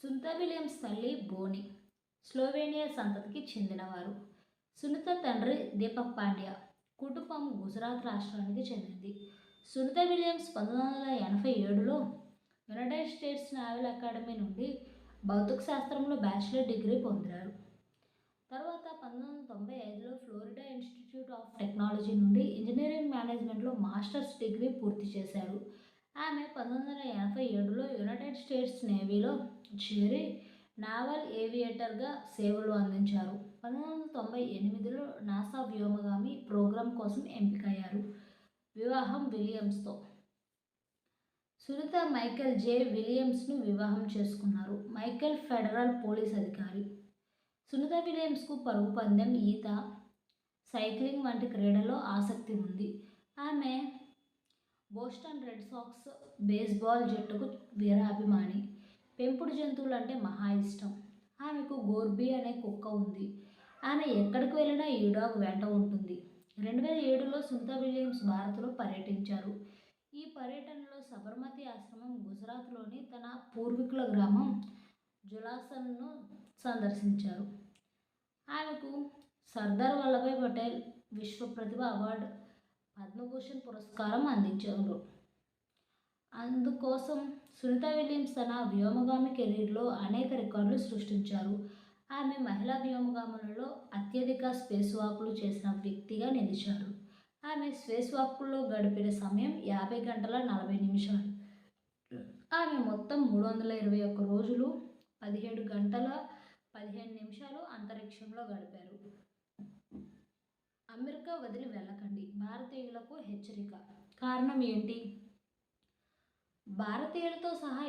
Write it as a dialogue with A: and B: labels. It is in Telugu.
A: సునీత విలియమ్స్ తల్లి బోని స్లోవేనియా సంతతికి చెందినవారు. సునీత తండ్రి దీపక్ పాండ్యా. కుటుంబం గుజరాత్ రాష్ట్రానికి చెందింది. సునీత విలియమ్స్ 1987లో యునైటెడ్ స్టేట్స్ నేవల్ అకాడమీ నుండి భౌతిక శాస్త్రంలో బ్యాచిలర్ డిగ్రీ పొందారు. తర్వాత 1995లో ఫ్లోరిడా ఇన్స్టిట్యూట్ ఆఫ్ టెక్నాలజీ నుండి ఇంజనీరింగ్ మేనేజ్మెంట్లో మాస్టర్స్ డిగ్రీ పూర్తి చేశారు. ఆమె 1987లో యునైటెడ్ స్టేట్స్ నేవీలో చేరి నావల్ ఏవియేటర్గా సేవలు అందించారు. 1998లో నాసా వ్యోమగామి ప్రోగ్రాం కోసం ఎంపికయ్యారు. వివాహం విలియమ్స్తో. సునీత మైకేల్ జే. విలియమ్స్ను వివాహం చేసుకున్నారు. మైకేల్ ఫెడరల్ పోలీస్ అధికారి. సునీత విలియమ్స్కు పరుగు పందెం, ఈత, సైక్లింగ్ వంటి క్రీడల్లో ఆసక్తి ఉంది. ఆమె బోస్టన్ రెడ్ సాక్స్ బేస్బాల్ జట్టుకు వీరాభిమాని. పెంపుడు జంతువులంటే మహా ఇష్టం. ఆమెకు గోర్బీ అనే కుక్క ఉంది. ఆమె ఎక్కడికి వెళ్ళినా ఈ డాగ్ వెంట ఉంటుంది. 2007లో సునీత విలియమ్స్ భారత్లో పర్యటించారు. ఈ పర్యటనలో సబర్మతి ఆశ్రమం, గుజరాత్లోని తన పూర్వీకుల గ్రామం జులాసన్ను సందర్శించారు. ఆమెకు సర్దార్ వల్లభాయ్ పటేల్ విశ్వ ప్రతిభ అవార్డు, పద్మభూషణ్ పురస్కారం అందించారు. అందుకోసం సునీత విలియమ్స్ తన వ్యోమగామి కెరీర్లో అనేక రికార్డులు సృష్టించారు. ఆమె మహిళా వ్యోమగాములలో అత్యధిక స్పేస్ వాక్లు చేసిన వ్యక్తిగా నిలిచారు. ఆమె స్పేస్ వాక్లో గడిపిన సమయం 50 గంటల 40 నిమిషాలు. ఆమె మొత్తం 321 రోజులు 17 గంటల 15 నిమిషాలు అంతరిక్షంలో గడిపారు. అమెరికా వదిలి వెళ్ళకండి, భారతీయులకు హెచ్చరిక. కారణం ఏంటి? భారతీయులతో సహా